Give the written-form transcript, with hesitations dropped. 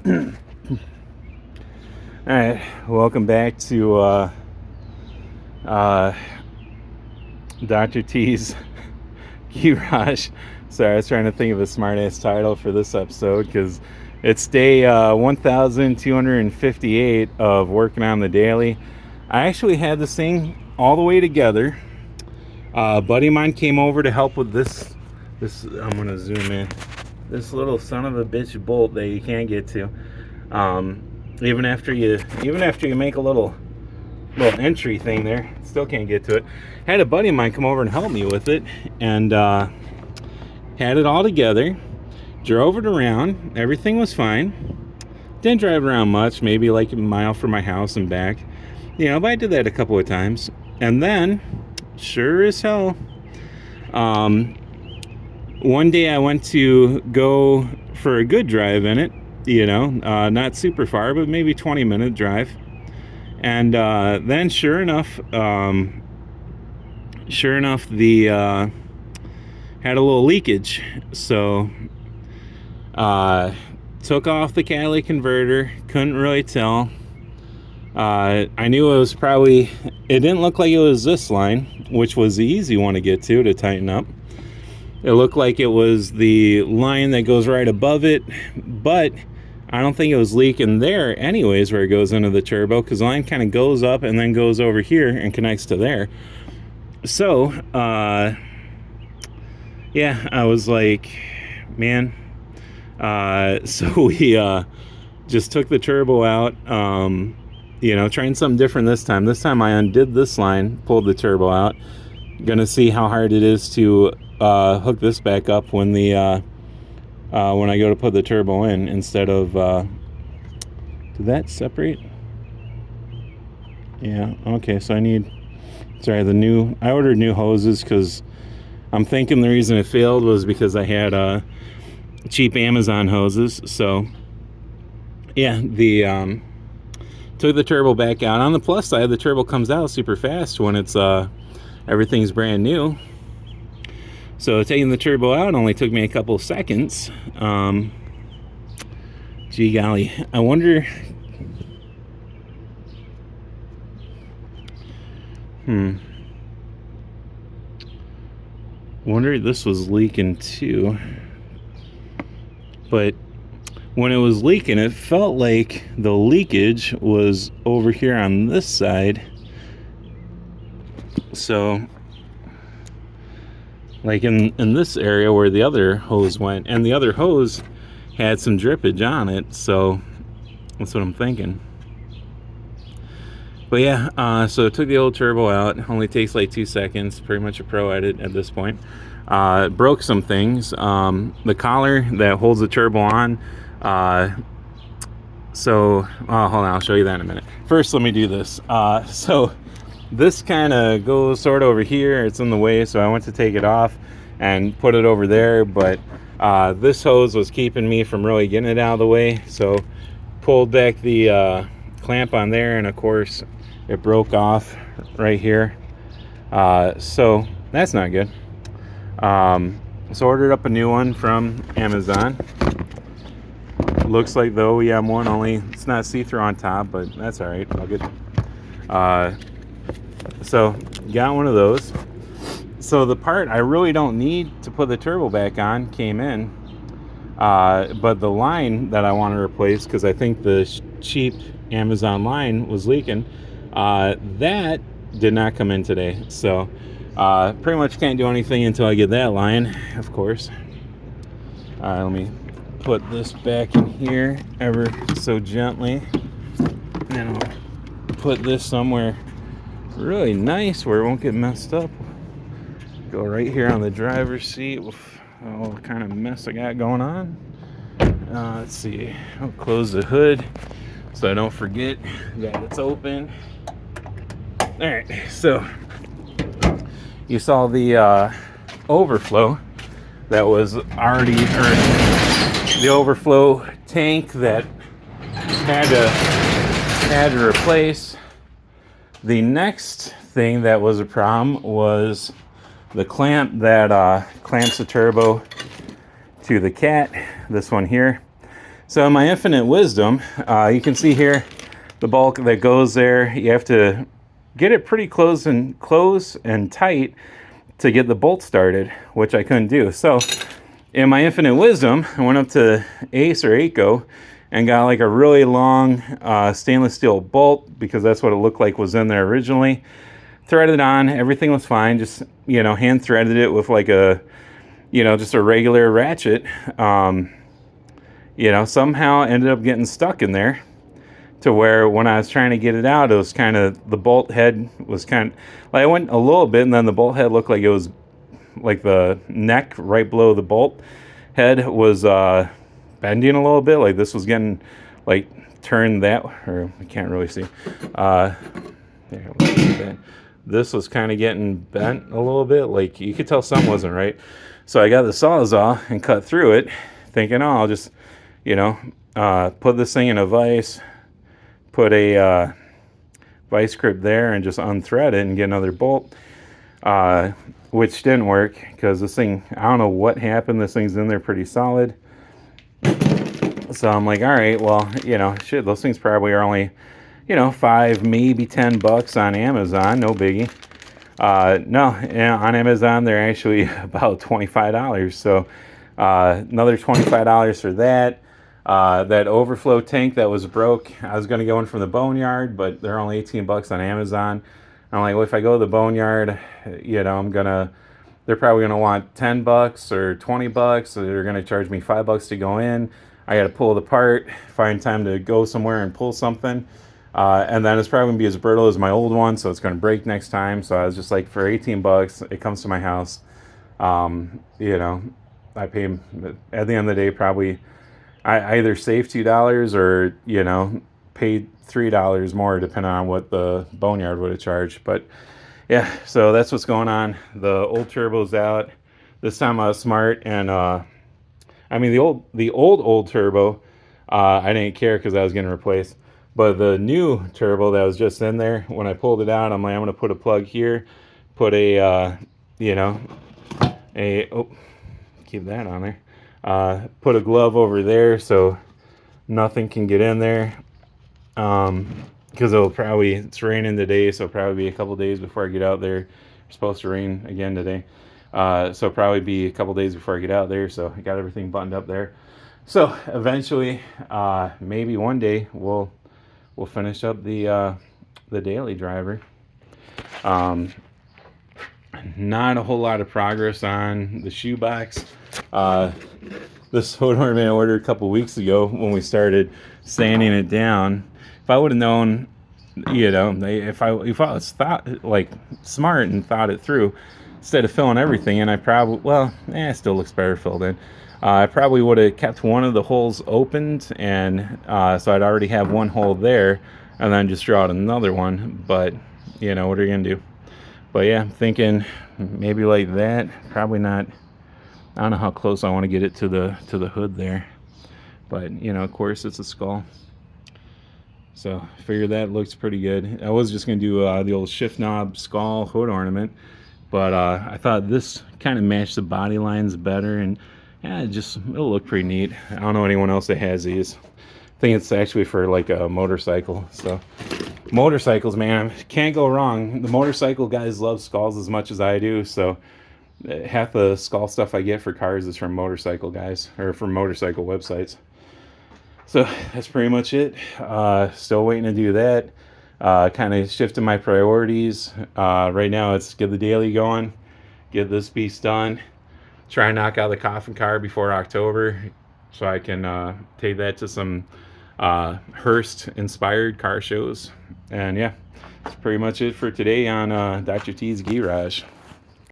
Alright, welcome back to Dr. T's Gee-Rhage. Sorry, I was trying to think of a smart-ass title for this episode because it's day 1258 of working on the daily. I actually had this thing all the way together. A buddy of mine came over to help with this I'm going to zoom in. This little son of a bitch bolt that you can't get to. Even after you make a little entry thing there, still can't get to it. Had a buddy of mine come over and help me with it, and had it all together. Drove it around. Everything was fine. Didn't drive around much, maybe like a mile from my house and back. You know, but I did that a couple of times. And then, sure as hell, one day I went to go for a good drive in it. You know, not super far, but maybe 20-minute drive. And then sure enough, the had a little leakage. So took off the catalytic converter, couldn't really tell. I knew it was probably, it didn't look like it was this line, which was the easy one to get to tighten up. It looked like it was the line that goes right above it, but I don't think it was leaking there anyways where it goes into the turbo, because the line kind of goes up and then goes over here and connects to there. So, yeah, I was like, man. So we just took the turbo out, you know, trying something different this time. This time I undid this line, pulled the turbo out. Gonna see how hard it is to hook this back up when the when I go to put the turbo in instead of did that separate? Yeah, okay, so I need, sorry, I ordered new hoses because I'm thinking the reason it failed was because I had cheap Amazon hoses. So yeah, the took the turbo back out. On the plus side, the turbo comes out super fast when it's everything's brand new. So taking the turbo out only took me a couple of seconds. Gee golly, I wonder. Wonder if this was leaking too. But when it was leaking, it felt like the leakage was over here on this side. So like in this area where the other hose went, and the other hose had some drippage on it, so that's what I'm thinking. But yeah, so I took the old turbo out. Only takes like 2 seconds. Pretty much a pro at it at this point. Broke some things. The collar that holds the turbo on. So hold on, I'll show you that in a minute. First, let me do this. So this kind of goes sort of over here. It's in the way, so I went to take it off and put it over there, but this hose was keeping me from really getting it out of the way, so pulled back the clamp on there, and of course it broke off right here. So that's not good. So ordered up a new one from Amazon. Looks like the OEM one, only it's not see-through on top, but that's all right. I'll get so got one of those. So the part I really don't need to put the turbo back on came in, but the line that I want to replace, because I think the cheap Amazon line was leaking, that did not come in today. So pretty much can't do anything until I get that line, of course. All right, let me put this back in here ever so gently, and then I'll put this somewhere really nice where it won't get messed up. Go right here on the driver's seat with what kind of mess I got going on. Let's see, I'll close the hood so I don't forget that it's open. All right, so you saw the overflow that was already, or the overflow tank that had to replace. The next thing that was a problem was the clamp that clamps the turbo to the cat, this one here. So in my infinite wisdom, you can see here the bulk that goes there. You have to get it pretty close and tight to get the bolt started, which I couldn't do. So in my infinite wisdom, I went up to Ace or Aco and got like a really long stainless steel bolt, because that's what it looked like was in there originally. Threaded on, everything was fine. Just, you know, hand threaded it with like a, you know, just a regular ratchet. You know, somehow ended up getting stuck in there, to where when I was trying to get it out, it was kind of, the bolt head was kind of, like, I went a little bit, and then the bolt head looked like it was, like the neck right below the bolt head was bending a little bit, like this was getting, like, turned that, or I can't really see. There, this was kind of getting bent a little bit, like you could tell something wasn't right. So I got the Sawzall and cut through it, thinking, oh, I'll just, you know, put this thing in a vise, put a vice grip there, and just unthread it and get another bolt, which didn't work, because this thing, I don't know what happened, this thing's in there pretty solid. So I'm like, all right, well, you know, shit, those things probably are only, you know, $5, maybe $10 on Amazon, no biggie. No, on Amazon they're actually about $25. So another $25 for that. That overflow tank that was broke, I was going to go in from the boneyard, but they're only $18 on Amazon. I'm like, well, if I go to the boneyard, you know, they're probably going to want $10 or $20. So they're going to charge me $5 to go in. I got to pull it apart, find time to go somewhere and pull something. And then it's probably going to be as brittle as my old one, so it's going to break next time. So I was just like, for $18, it comes to my house. You know, I pay, at the end of the day, probably, I either save $2 or, you know, paid $3 more, depending on what the boneyard would have charged. But yeah, so that's what's going on. The old turbo's out. This time I was smart, and I mean, the old turbo, I didn't care because I was getting replaced. But the new turbo that was just in there, when I pulled it out, I'm like, I'm going to put a plug here, put a, you know, keep that on there. Put a glove over there so nothing can get in there. Because it's raining today, so it'll probably be a couple days before I get out there. It's supposed to rain again today. So probably be a couple days before I get out there. So I got everything buttoned up there. So eventually, maybe one day we'll finish up the daily driver. Not a whole lot of progress on the shoebox. This hood ornament I ordered a couple weeks ago when we started sanding it down. If I would have known, you know, if I was smart and thought it through, instead of filling everything in, I probably, it still looks better filled in. I probably would have kept one of the holes opened, and so I'd already have one hole there, and then just draw out another one. But, you know, what are you gonna do? But yeah, I'm thinking maybe like that. Probably not. I don't know how close I want to get it to the hood there. But, you know, of course, it's a skull. So I figured that looks pretty good. I was just gonna do the old shift knob skull hood ornament, but I thought this kind of matched the body lines better, and yeah, it'll look pretty neat. I don't know anyone else that has these. I think it's actually for like a motorcycle. So motorcycles, man, can't go wrong. The motorcycle guys love skulls as much as I do. So half the skull stuff I get for cars is from motorcycle guys, or from motorcycle websites. So that's pretty much it. Still waiting to do that. Kind of shifting my priorities. Right now it's get the daily going, get this piece done, try and knock out the coffin car before October so I can take that to some Hearst inspired car shows. And yeah, that's pretty much it for today on Dr. T's Gee-Rhage.